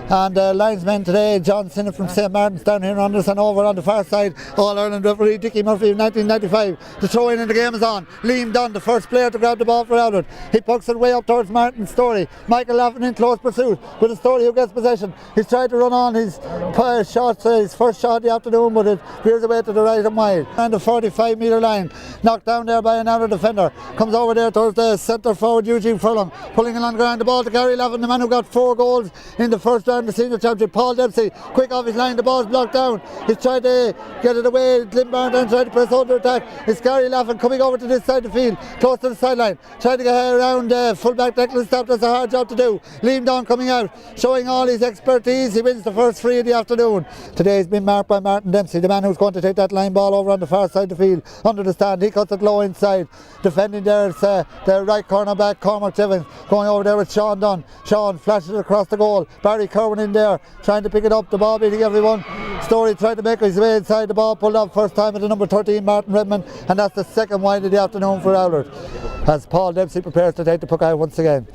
And linesmen today, John Sinnott from St. Martin's down here on us, and over on the far side, All-Ireland referee Dickie Murphy of 1995. The throw in the game is on. Liam Dunne, the first player to grab the ball for Oulart. He pucks it way up towards Martin Storey. Michael Laffin in close pursuit with a Storey who gets possession. He's tried to run on his shot, his first shot of the afternoon, but it veers away to the right and wide. And the 45-metre line, knocked down there by another defender. Comes over there towards the centre forward Eugene Furlong, pulling along the ground. The ball to Gary Laffin, the man who got 4 goals in the first round of the Senior Championship. Paul Dempsey, quick off his line, the ball's blocked down. He's tried to get it away. Glynn Barntown tried to press under attack. It's Gary Laffin coming over to this side of the field, close to the sideline, trying to get around fullback Declan O'Connor. That's a hard job to do. Liam Dunne coming out, showing all his expertise. He wins the first 3 of the afternoon. Today's been marked by Martin Dempsey, the man who's going to take that line ball over on the far side of the field, under the stand. He cuts it low inside. Defending there, it's the right corner back, Cormac Evans, going over there with Sean Dunne. Sean flashes it across the goal. Barry Kirwan in there, trying to pick it up. The ball beating everyone. Storey tried to make his way inside. The ball pulled up first time at the number 13, Martin Redmond, and that's the second wide of the afternoon for Oulart, as Paul Dempsey prepares to take the puck out once again.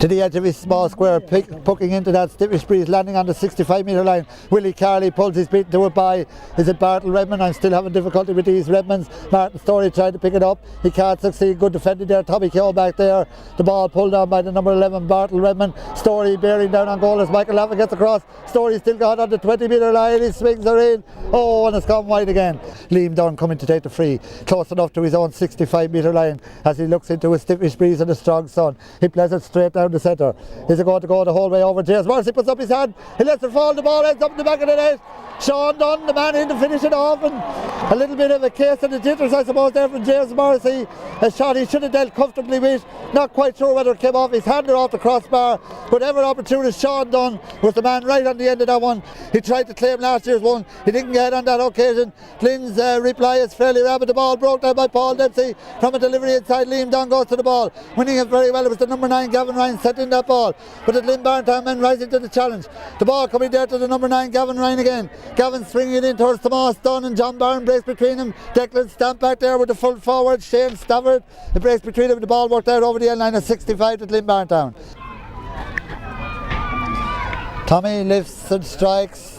To the edge of his small square, pucking into that stiffish breeze, landing on the 65-metre line. Willie Carley pulls his beat to it by, is it Bartle Redmond? I'm still having difficulty with these Redmonds. Martin Storey tried to pick it up. He can't succeed. Good defending there. Tommy Kirwan back there. The ball pulled down by the number 11, Bartle Redmond. Storey bearing down on goal as Michael Laffin gets across. Storey still got on the 20-metre line. His swings are in. Oh, and it's gone wide again. Liam Dunne coming to take the free. Close enough to his own 65-metre line as he looks into a stiffish breeze and a strong sun. He plays it straight down the centre. Is it going to go the whole way over? James Morrissey puts up his hand. He lets it fall. The ball ends up in the back of the net. Sean Dunne, the man in to finish it off, and a little bit of a case of the jitters, I suppose, there from James Morrissey. A shot he should have dealt comfortably with. Not quite sure whether it came off his hand or off the crossbar. Whatever opportunist, Sean Dunne was the man right on the end of that one. He tried to claim last year's one. He didn't get on that occasion. Glynn's reply is fairly rapid. The ball broke down by Paul Dempsey from a delivery inside. Liam Dunne goes to the ball, winning it very well. It was the number 9, Gavin Ryan, set in that ball, but the Glynn Barntown men rising to the challenge. The ball coming there to the number 9, Gavin Ryan again. Gavin swinging it in towards Tomas Dunne, and John Byrne breaks between them. Declan stamped back there with the full forward. Shane Stafford, the breaks between them. The ball worked out over the end line of 65 to Glynn Barntown. Tommy lifts and strikes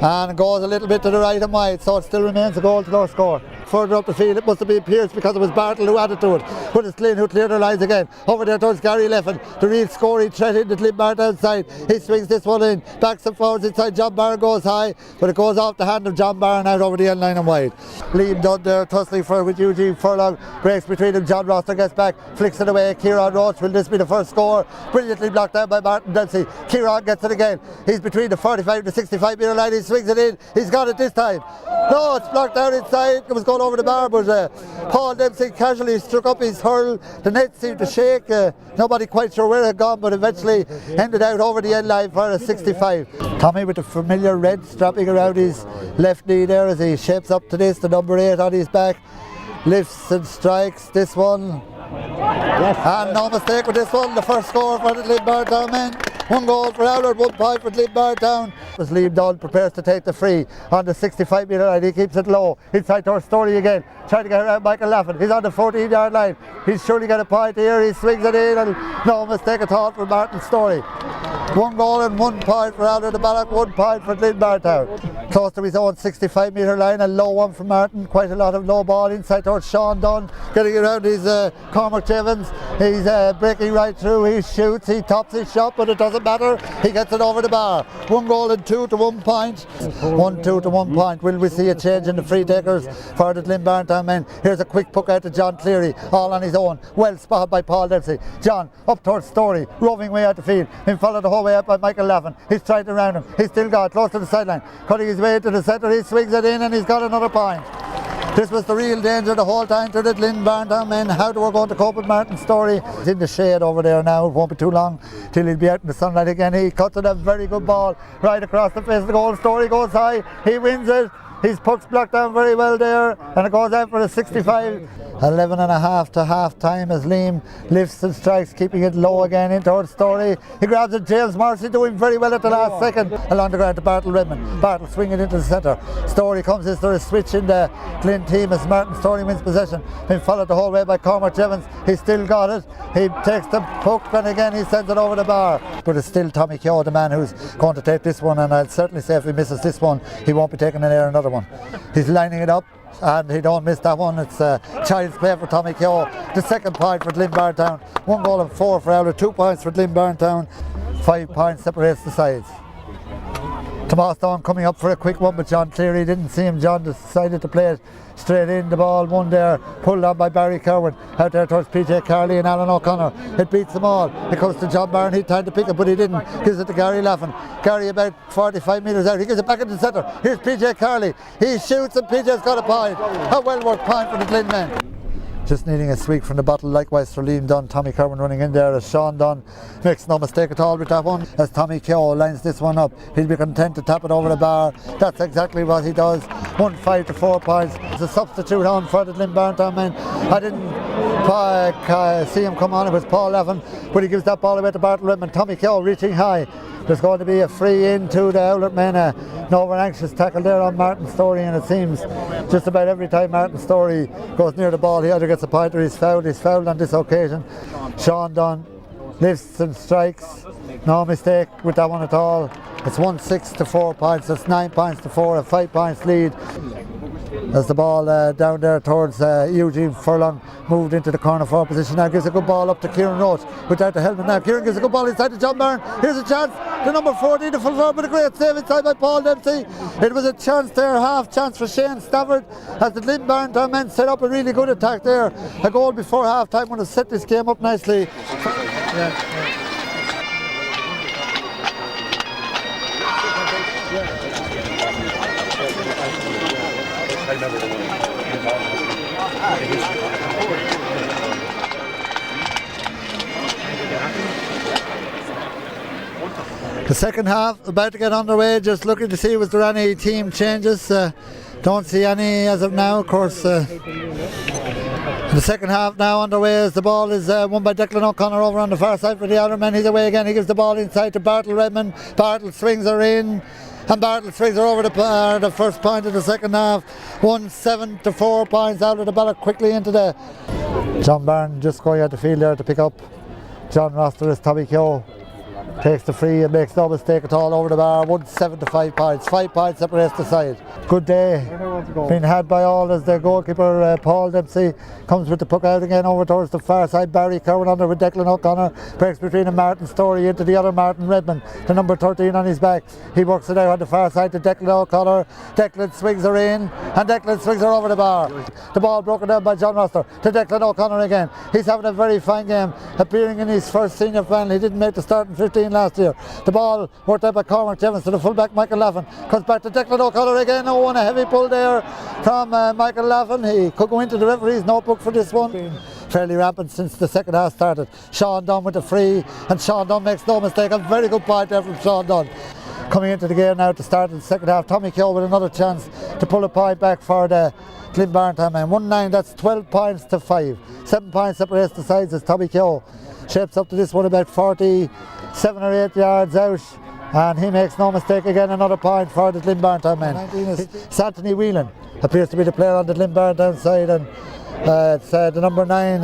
and goes a little bit to the right and wide, so it still remains a goal to no score. Further up the field, it must have been Pearce because it was Bartle who added to it. But it's Glynn who cleared their lines again. Over there towards Gary Laffin, the real scoring threat in the Glynn Barntown side. He swings this one in, backs and forwards inside. John Byrne goes high, but it goes off the hand of John Byrne out over the end line and wide. Liam Dunne there, tussling for with Eugene Furlong. Breaks between them. John Roster gets back, flicks it away. Kieran Roach, will this be the first score? Brilliantly blocked down by Martin Dempsey. Kieran gets it again. He's between the 45 to 65 metre line. He swings it in. He's got it this time. No, it's blocked out inside. It was going over the bar, but Paul Dempsey casually struck up his hurl. The net seemed to shake. Nobody quite sure where it had gone, but eventually ended out over the end line for a 65. Tommy with the familiar red strapping around his left knee there as he shapes up to this. The number 8 on his back. Lifts and strikes this one. Yes. And no mistake with this one. The first score for the Glynn Barntown men. 1 goal for Oulart, 1 point for Glynn Barntown. As Liam Dunne prepares to take the free on the 65-metre line, he keeps it low. Inside towards Storey again, trying to get around Michael Laffin. He's on the 14-yard line. He's surely got a point here. He swings it in, and no mistake at all for Martin Storey. 1 goal and 1 point for Oulart-The Ballagh, 1 point for Glynn Barntown. Close to his own 65-metre line, a low one from Martin. Quite a lot of low ball inside towards Sean Dunne, getting around his Cormac Evans. He's breaking right through. He shoots, he tops his shot, but it doesn't matter. He gets it over the bar. 1 goal and 2 to 1 point. 1-2 to 1 point. Will we see a change in the free takers for the Glynn Barntown men? Here's a quick puck out to John Cleary, all on his own. Well spotted by Paul Dempsey. John up towards Storey, roving way out the field. Then followed the whole way up by Michael Laffin. He's trying to round him. He's still got close to the sideline, cutting his way to the centre. He swings it in and he's got another point. This was the real danger the whole time to the Glynn Barntown men. How they were going to cope with Martin Storey. He's in the shade over there now. It won't be too long till he'll be out in the sunlight again. He cuts it a very good ball right across the face of the goal. Storey goes high. He wins it. His puck's blocked down very well there, and it goes out for a 65. 11 and a half to half time as Liam lifts and strikes, keeping it low again in towards Storey. He grabs it. James Morrissey doing very well at the last second along the ground to Bartle Redmond. Bartle swinging into the centre. Storey comes. Is there a switch in the Glynn team as Martin Storey wins possession? Been followed the whole way by Cormac Evans. He's still got it. He takes the puck and again he sends it over the bar. But it's still Tommy Kirwan, the man who's going to take this one, and I'd certainly say if he misses this one, he won't be taking another one. He's lining it up, and he don't miss that one. It's child's play for Tommy Kirwan. The second point for Glynn Barntown. 1 goal and 4 for Oulart. 2 points for Glynn Barntown. 5 points separates the sides. Tomas Dunne coming up for a quick one, but John Cleary didn't see him. John decided to play it straight in. The ball won there, pulled on by Barry Kirwan. Out there towards PJ Carley and Alan O'Connor. It beats them all. It comes to John Byrne. He tried to pick it, but he didn't. Gives it to Gary Laffin. Gary about 45 metres out. He gives it back into the centre. Here's PJ Carley. He shoots and PJ's got a point. A well worked point for the Glynn men. Just needing a sweep from the bottle, likewise for Liam Dunne. Tommy Kirwan running in there as Sean Dunne makes no mistake at all with that one. As Tommy Kirwan lines this one up, he'll be content to tap it over the bar. That's exactly what he does. 1-5 to 4 points. It's a substitute on for the Glynn Barntown men. I didn't see him come on. It was Paul Laffin, but he gives that ball away to Bartle Redmond. Tommy Kirwan reaching high. There's going to be a free into the Oulart men. No over anxious tackle there on Martin Storey, and it seems just about every time Martin Storey goes near the ball, he either gets a point or he's fouled. He's fouled on this occasion. Sean Dunne lifts and strikes. No mistake with that one at all. It's 1-6 to 4 points. It's 9 points to 4, a 5 points lead. As the ball down there towards Eugene Furlong moved into the corner forward position. Now gives a good ball up to Kieran Roach without the helmet. Now Kieran gives a good ball inside to John Byrne. Here's a chance. The number 14 to full forward with a great save inside by Paul Dempsey. It was a chance there, half chance for Shane Stafford as the Glynn Barntown men set up a really good attack there. A goal before half time would have set this game up nicely. The second half about to get underway. Just looking to see was there any team changes. Don't see any as of now. Of course, the second half now underway as the ball is won by Declan O'Connor over on the far side for the Oulart men. He's away again. He gives the ball inside to Bartle Redmond. Bartle swings her in. And Bartle swings her over the first point of the second half. 1-7 to 4 points. Oulart-The Ballagh quickly into the... John Byrne just going out the field there to pick up John Roster as Tommy Kirwan takes the free and makes no mistake at all over the bar. 1-7 to 5 points. 5 points separates the side. Good day being had by all as their goalkeeper Paul Dempsey comes with the puck out again over towards the far side. Barry Kirwan under with Declan O'Connor. Breaks between a Martin Storey into the other Martin Redmond. The number 13 on his back. He works it out on the far side to Declan O'Connor. Declan swings her in and Declan swings her over the bar. The ball broken down by John Roster to Declan O'Connor again. He's having a very fine game, appearing in his first senior final. He didn't make the starting 15 last year. The ball worked out by Cormac Evans to the fullback Michael Laffin. Comes back to Declan O'Connor again. Oh, and a heavy pull there from Michael Laffin. He could go into the referee's notebook for this one. Fairly rampant since the second half started. Sean Dunne with the free, and Sean Dunne makes no mistake. A very good point there from Sean Dunne. Coming into the game now to start the second half. Tommy Kirwan with another chance to pull a point back for the Glynn Barntown men. 1-9, that's 12 points to 5. 7 points separates the sides as Tommy Kirwan shapes up to this one about 47 or 8 yards out. And he makes no mistake again, another point for the Glynn Barntown men. It's Anthony Whelan, appears to be the player on the Glynn Barntown side, and it's the number 9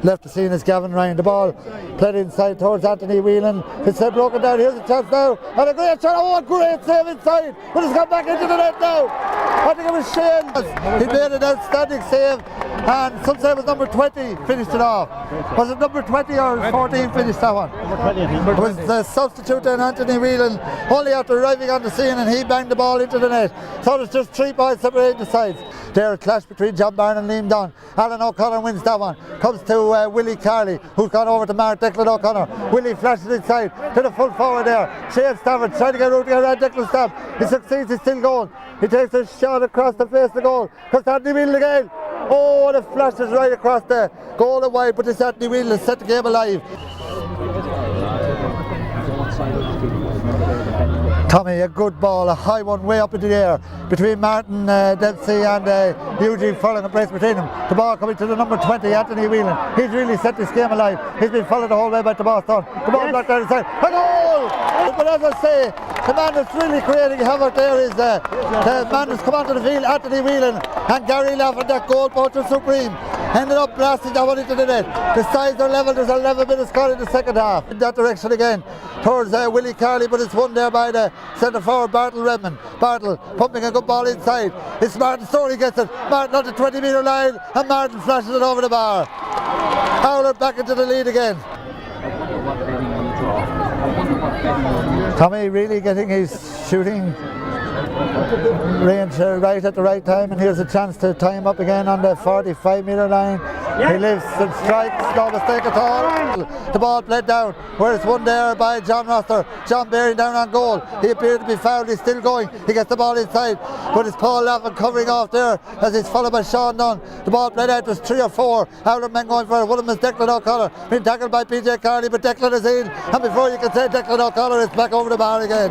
left the scene is Gavin Ryan. The ball played inside towards Anthony Whelan. It's broken down. Here's a chance now, and a great shot. Oh, a great save inside, but it's gone back into the net now. I think it was Shane. He made an outstanding save, and some say it was number 20 finished it off. Was it number 20 or 14 finished that one? It was the substitute then, Anthony Whelan, only after arriving on the scene, and he banged the ball into the net. So there's just 3 points separating the sides. There a clash between John Byrne and Liam Dunne. Alan O'Connor wins that one. Comes to Willie Carley, who's gone over to Mark Declan O'Connor. Willie flashes inside to the full forward there. Shane Stafford trying to get around Declan Staff. He succeeds, he's still going. He takes a shot across the face of the goal. Comes to Anthony Whelan again. Oh, and it flashes right across the goal and wide, but this Anthony Whelan has set the game alive. Tommy, a good ball, a high one way up into the air between Martin Dempsey and Eugene Furlong, a brace between them. The ball coming to the number 20, Anthony Whelan. He's really set this game alive. He's been followed the whole way by the ball done. The ball back down the side. A goal! But as I say, the man that's really creating havoc there is the man that's come onto the field, Anthony Whelan, and Gary Laffin. That goal, both are supreme. Ended up blasting that one into the net. The sides are level. There's 11 minutes gone in the second half. In that direction again, towards Willie Carley, but it's won there by the centre forward, Bartle Redmond. Bartle pumping a good ball inside. It's Martin Storey gets it. Martin on the 20-metre line, and Martin flashes it over the bar. Oulart back into the lead again. Tommy really getting his shooting range right at the right time, and here's a chance to tie him up again on the 45-metre line. He lifts and strikes, no mistake at all. The ball played down, where it's won there by John Roster. John bearing down on goal. He appeared to be fouled, he's still going. He gets the ball inside, but it's Paul Laffin covering off there as he's followed by Sean Dunne. The ball played out, there's 3 or 4 Oulart men going for it. One of them is Declan O'Connor, being tackled by PJ Carney, but Declan is in, and before you can say Declan O'Connor, it's back over the bar again.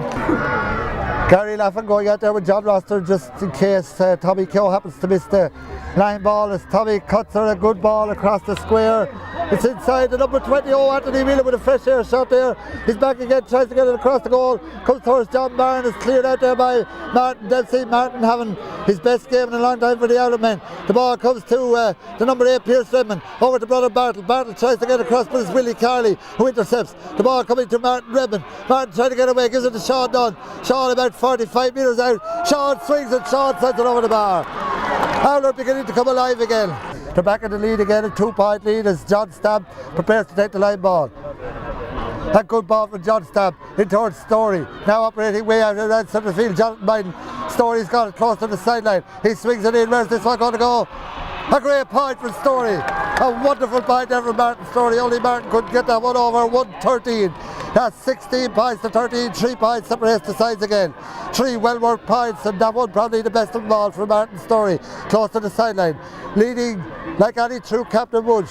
Gary Laffin going out there with John Roster just in case Tommy Kirwan happens to miss the line ball, as Tommy cuts her a good ball across the square. It's inside the number 20, Anthony Whelan with a fresh air shot there. He's back again, tries to get it across the goal, comes towards John Barn, is cleared out there by Martin Dempsey. Martin having his best game in a long time for the Oulart men. The ball comes to the number 8, Pierce Redmond, over to brother Bartle. Bartle tries to get across, but it's Willie Carley who intercepts. The ball coming to Martin Redmond. Martin trying to get away, gives it to Sean Dunne. Sean about 45 metres out. Sean swings and Sean sends it over the bar. Oulart beginning to come alive again. They're back in the lead again, a 2-point lead as John Stamp prepares to take the line ball. A good ball from John Stamp in towards Storey. Now operating way out around centre field. Jonathan Biden. Storey's got it close to the sideline. He swings it in. Where's this one going to go? A great point from Storey. A wonderful point there from Martin Storey. Only Martin could get that one over 113. That's 16 points to 13, 3 points separates the sides again. 3 well-worked points, and that one probably the best of them all for Martin Storey, close to the sideline. Leading like any true captain would,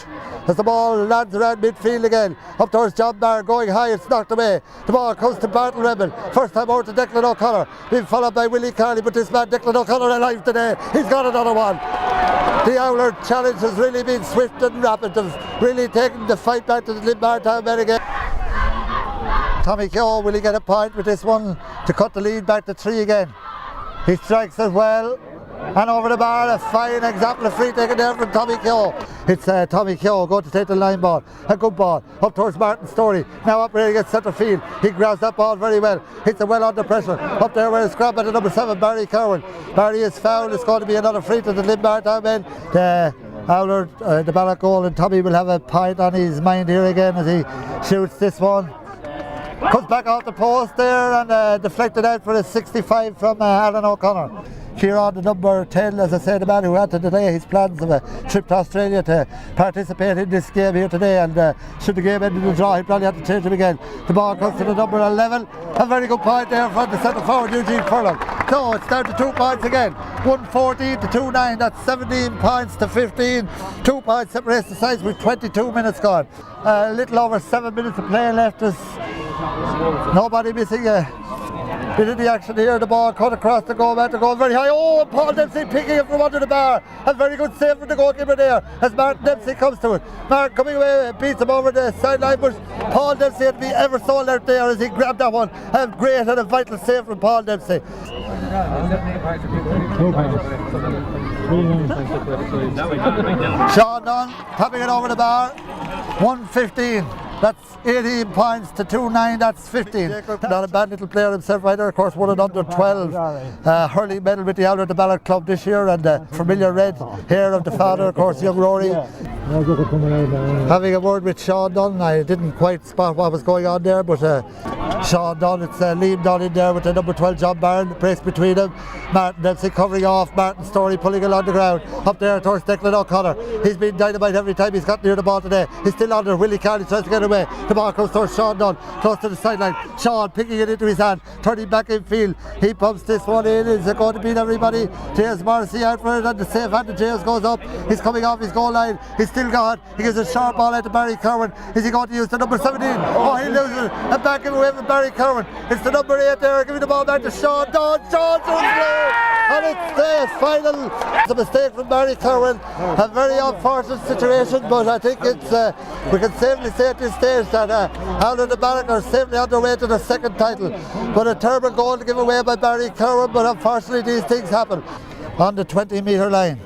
as the ball lands around midfield again. Up towards John Barr, going high, it's knocked away. The ball comes to Bartle Redmond. First time over to Declan O'Connor, being followed by Willie Carley, but this man Declan O'Connor alive today. He's got another one. The Oulart challenge has really been swift and rapid. They've really taken the fight back to the Glynn Barntown men again. Tommy Kirwan, will he get a point with this one to cut the lead back to 3 again? He strikes as well, and over the bar, a fine example of free taken there from Tommy Kirwan. It's Tommy Kirwan going to take the line ball, a good ball, up towards Martin Storey, now operating at centre field. He grabs that ball very well, hits it well under pressure, up there where it's grabbed by the number 7, Barry Kirwan. Barry is fouled, it's going to be another free to the Glynn Barntown men. The Oulart-The Ballagh goal, and Tommy will have a point on his mind here again as he shoots this one. Comes back off the post there and deflected out for a 65 from Alan O'Connor. Kirwan, the number 10, as I said, the man who had to delay his plans of a trip to Australia to participate in this game here today, and should the game end in the draw, he probably had to change him again. The ball comes to the number 11, a very good point there from the centre forward, Eugene Furlong. So it's down to 2 points again, 114 to 2-9, that's 17 points to 15. 2 points separates the sides with 22 minutes gone. A little over 7 minutes of play left. As nobody missing a bit of the action here. The ball cut across the goal, to go very high. Oh, Paul Dempsey picking it from under the bar. A very good save from the goalkeeper there as Martin Dempsey comes to it. Martin coming away, beats him over the sideline, but Paul Dempsey had to be ever so alert there as he grabbed that one. A great and a vital save from Paul Dempsey. Sean Dunne tapping it over the bar. 115. That's 18 points to 2-9, that's 15. Not a bad little player himself either, of course, won an under 12 hurling medal with the Oulart-The Ballagh club this year, and familiar red hair of the father, of course, young Rory. Having a word with Sean Dunne, I didn't quite spot what was going on there, but Sean Dunne, it's Liam Dunne in there with the number 12 John Barron, the brace between them. Martin Dempsey covering off, Martin Storey pulling along the ground, up there towards Declan O'Connor. He's been dynamite every time he's got near the ball today. He's still under. Willie Carley tries to get away. The ball comes towards Sean Dunne, close to the sideline. Sean picking it into his hand, turning back in field. He pumps this one in. Is it going to beat everybody? James Morrissey out for it, and the safe hand of James goes up. He's coming off his goal line. He's still still got. He gives a sharp ball out to Barry Kirwan. Is he going to use the number 17? Oh, he loses it. And back give away from Barry Kirwan. It's the number 8 there, giving the ball back to Sean Dunne. Sean Dunne! And it's the final. It's a mistake from Barry Kirwan. A very unfortunate situation, but I think it's we can safely say at this stage that Oulart-The Ballagh are safely on their way to the second title. But a terrible goal to give away by Barry Kirwan, but unfortunately these things happen. On the 20-metre line,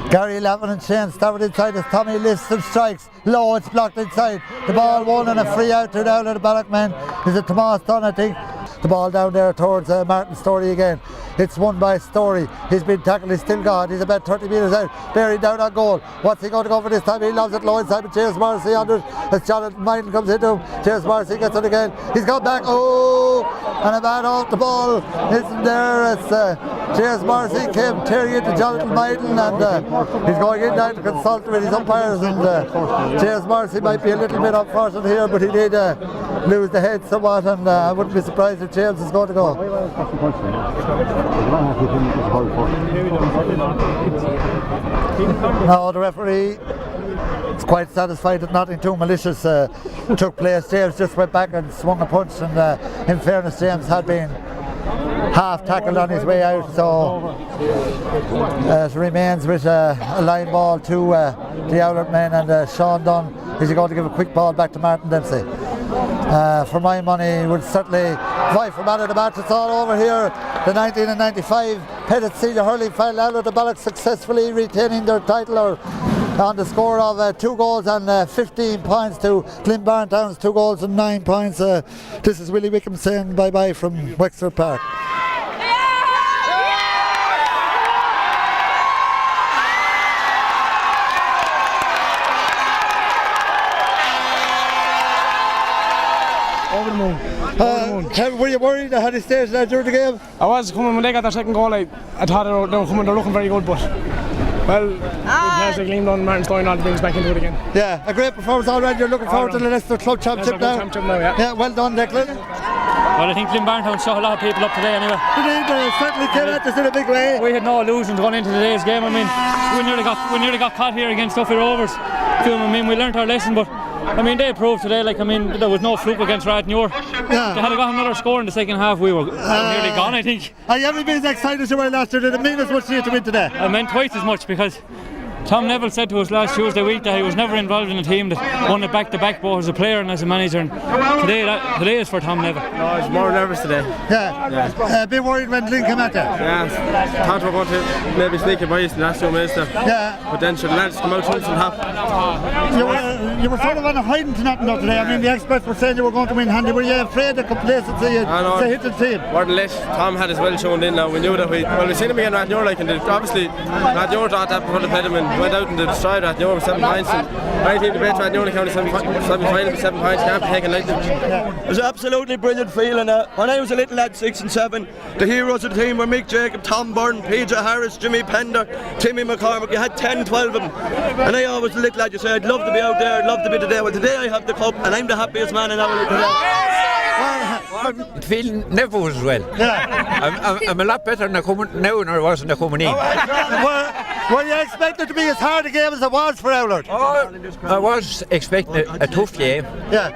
Gary Lavin and Shane Stafford inside as Tommy lifts and strikes. Low, it's blocked inside. The ball won and a free out to the Oulart-The Ballagh man. Is it Tomas Dunne, I think? The ball down there towards Martin Storey again. It's won by Storey. He's been tackled, he's still gone. He's about 30 metres out. Buried down on goal. What's he going to go for this time? He loves it low inside, but James Morrissey under it. As Jonathan Michael comes into him. James Morrissey gets it again. He's gone back. Oh! And a man off the ball isn't there. It's James Morrissey came tearing into Jonathan Michael, and he's going in now to consult with his umpires. And James Morrissey might be a little bit unfortunate here, but he did lose the head somewhat, and I wouldn't be surprised if James is going to go. Now the referee is quite satisfied that nothing too malicious took place. James just went back and swung a punch, and in fairness James had been half tackled on his way out, so it remains with a line ball to the Oulart men, and Sean Dunne is going to give a quick ball back to Martin Dempsey. For my money, would certainly vie for man of the match. It's all over here. The 1995 Pettitts Senior Hurling final. Oulart-The Ballagh successfully retaining their title on the score of 2 goals and 15 points to Glynn Barntown's 2 goals and 9 points. This is Willie Wickham saying bye-bye from Wexford Park. Over the moon. Were you worried at how they staged that during the game? I was coming when they got their second goal. I thought they were coming. They're looking very good, but well, we Glynn Barntown, Martin Storey, all the things back into it again. Yeah, a great performance already. You're looking forward to the Leicester Club Championship now. Yeah, well done, Declan. Well, I think Glynn Barntown saw a lot of people up today anyway. They certainly came at us in a big way. We had no illusions going into today's game. I mean, we nearly got caught here against Duffy Rovers. I mean, we learnt our lesson, but I mean, they proved today, like, I mean, there was no fluke against Rathnure. Yeah. They had got another score in the second half, we were nearly gone, I think. Are you ever been as excited as you were last year? Did it mean as much to you to win today? I meant twice as much, because Tom Neville said to us last Tuesday week that he was never involved in a team that won it back-to-back, both as a player and as a manager. And today is for Tom Neville. No, I was more nervous today. Yeah. A bit worried when Glynn came out there. Yeah, thought we were going to maybe sneak it by us in the last 2 minutes there. Yeah. But then the lads come out and half. You were sort of on a hiding to nothing today. I mean, the experts were saying you were going to win handy. Were you afraid of complacency to hit the team? More than less. Tom had us well shown in now. We knew that we seen him again Rathnure, like, and obviously Rathnure thought that before they played him, and went out and destroyed Rathnure with 7 points. And my team debates Rathnure County semi-final with 7 points, can't be taken lightly. It was an absolutely brilliant feeling. When I was a little lad, 6 and 7, the heroes of the team were Mick Jacob, Tom Byrne, PJ Harris, Jimmy Pender, Timmy McCormick. You had 10, 12 of them. And I always, a little lad, you say, I'd love to be out there, I'd love to be today. Well, today I have the cup, and I'm the happiest man in Oulart today. Feeling nervous as well. Yeah. I'm a lot better now than I was when I coming in. Were you expected to be as hard a game as it was for Oulart? I was expecting a tough game. Yeah.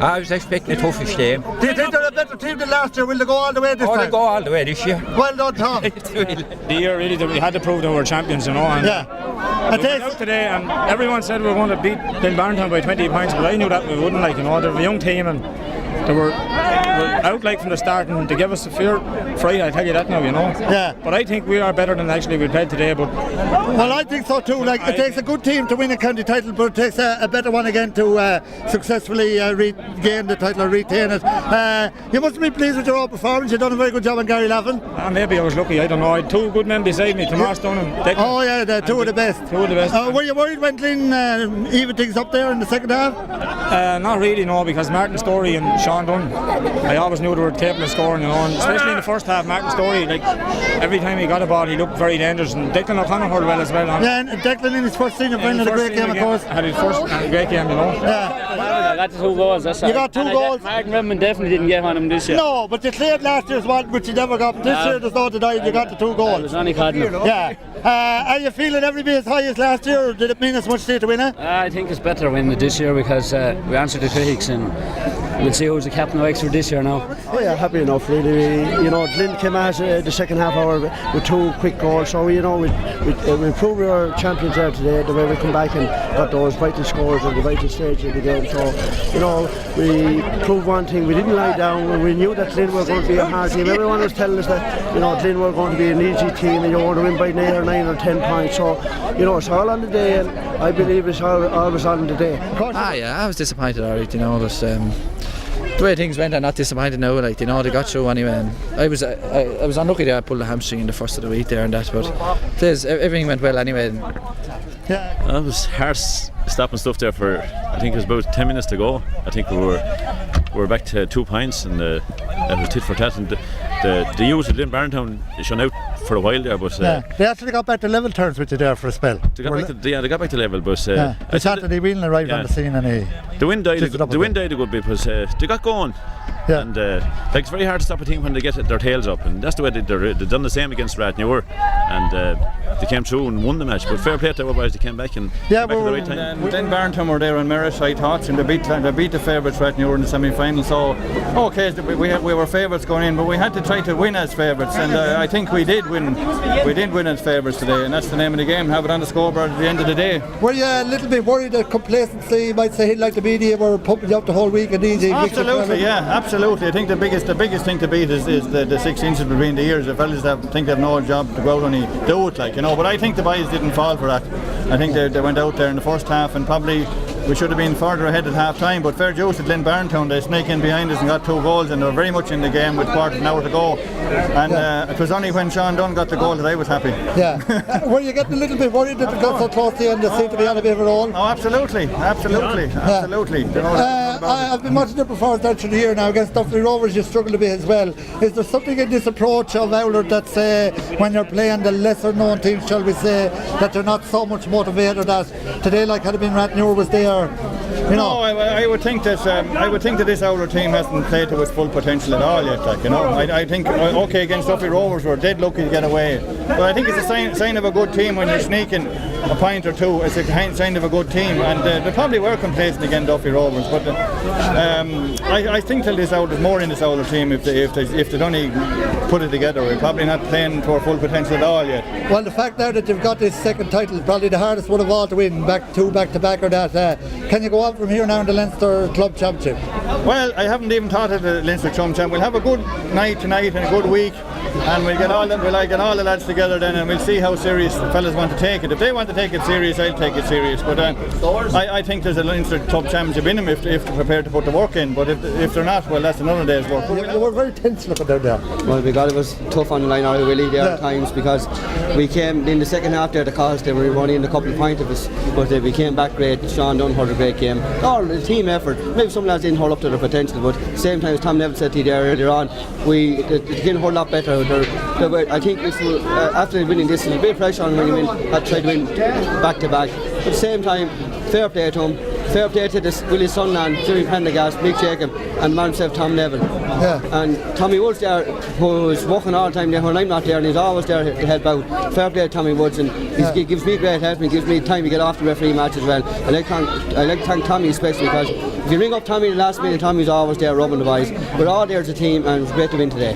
I was expecting a toughish game. Do you think they're a better team than last year? Will they go all the way this time? They'll go all the way this year. Well done, Tom. The year really that we had to prove that we were champions, you know. And yeah. we went out today, and everyone said we were going to beat Glynn Barntown by 20 points, but I knew that we wouldn't, like, you know. They're a young team, and they were out like from the start, and to give us a fair fright, I tell you that now, you know. Yeah. But I think we are better than actually we played today. But well, I think so too. Like, it takes a good team to win a county title, but it takes a better one again to successfully regain the title or retain it. You must be pleased with your own performance. You've done a very good job on Gary Lavin. Maybe I was lucky. I don't know. I had 2 good men beside me, Tomas Dunne and Declan. Oh yeah, the 2 of the best. 2 of the best. Were you worried when Glynn evened things up there in the second half? Not really, no, because Martin Storey and Sean Dunne, I always knew they were capable of scoring, you know, and especially in the first half. Martin Storey, like, every time he got a ball he looked very dangerous, and Declan O'Connor hurled well as well. Yeah, and Declan in his first senior final had a great game, of course. Had his first great game, you know. Yeah. I got the 2 goals. That's You got 2 goals. Martin Redmond definitely didn't get one of them this year. No, but you played last year's one, which you never got. This year there's no denying you got the 2 goals. It was only Cardinal. Yeah. Are you feeling every bit as high as last year, or did it mean as much to you to win it? I think it's better winning it this year because we answered the critics and we'll see who's the captain of Wexford this year now. Oh yeah, happy enough really. You know, Glynn came out the second half hour with 2 quick goals, so you know we proved we were champions there today. The way we come back and got those vital scores at the vital stage of the game. So you know, we proved one thing: we didn't lie down. We knew that Glynn were going to be a hard team. Everyone was telling us that, you know, Glynn were going to be an easy team and you were going to win by 9 or 10 points. So you know, it's all on the day, and I believe it's always on the day. Yeah, I was disappointed, alright, you know, but the way things went, I'm not disappointed now, like, you know, they got through anyway, and I was unlucky that I pulled a hamstring in the first of the week there and that, but everything went well anyway. Yeah. It was hard stopping stuff there for, I think it was about 10 minutes to go. I think we were back to 2 points, and it was tit for tat, and the youth of Glynn Barntown shone out for a while there, but they actually got back to level terms with you there for a spell. They got back to level, but Saturday Whelan arrived on the scene, and the wind died a good bit, because they got going. Yeah. And like, it's very hard to stop a team when they get their tails up, and that's the way they've done the same against Rathnewer, and they came through and won the match. But fair play to our boys, they came back and back at the right time. And Glynn Barntown were there on merit, I thought, and they beat the favourites Rathnewer in the semi-final. So okay, we were favourites going in, but we had to try to win as favourites, and I think we did win. We did win as favourites today, and that's the name of the game. Have it on the scoreboard at the end of the day. Were you a little bit worried that complacency might say, like the media were pumping you up the whole week and easy? Absolutely, yeah, absolutely. I think the biggest thing to beat is the 6 inches between the ears. The fellas think they've no job to go out and do it, like, you know. But I think the boys didn't fall for that. I think they went out there in the first half, and probably we should have been further ahead at half time, but fair dues to Glynn Barntown. They sneaked in behind us and got 2 goals, and they were very much in the game with quarter of an hour to go, and it was only when Sean Dunne got the goal that I was happy. Yeah. Were you getting a little bit worried that it got so close to you and they seemed to be on a bit of a roll? Oh, absolutely. I've been watching the performance down through the year now against Duffy Rovers. You struggled a bit as well. Is there something in this approach of Oulart that when you're playing the lesser known teams, shall we say, that you're not so much motivated as today, like had it been Rathnewer was there? You know? No, I would think that this Oulart team hasn't played to its full potential at all yet. Like, you know, I think okay, against Duffy Rovers we're dead lucky to get away, but I think it's a sign of a good team when you're sneaking a point or two. It's a sign of a good team, and they probably were complacent against Duffy Rovers. But I think that there's more in this Oulart team if they'd only put it together. We're probably not playing to our full potential at all yet. Well, the fact now that you've got this second title is probably the hardest one of all to win, back to back or that. Can you go on from here now in the Leinster Club Championship? Well, I haven't even thought of the Leinster Club Championship. We'll have a good night tonight and a good week, and we'll get all the lads together then, and we'll see how serious the fellas want to take it. If they want to take it serious, I'll take it serious. But I think there's a Leinster Club Championship in them if they're prepared to put the work in. But if they're not, well, that's another day's work. You were very tense looking down there. Well, because it was tough on the line, really, there at times, because we came in the second half there, the cause they were only in a couple of points of us, but we came back great. Sean Dunne had a great game. All the team effort. Maybe some lads didn't hold up to their potential, but at the same time, as Tom Neville said to you there earlier on, they can hold up better. I think after winning this, there's a bit of pressure on when you had tried to win back to back. At the same time, fair play to him. Fair play to Willie Sunland, Jimmy Prendergast, Mick Jacob, and man himself, Tom Neville. Yeah. And Tommy Woods there, who's working all the time there when I'm not there, and he's always there to help out. Fair play to Tommy Woods, and he gives me great help, and gives me time to get off the referee match as well. I like to thank Tommy especially, because if you ring up Tommy in the last minute, Tommy's always there rubbing the boys. We're all there as a team, and it's great to win today.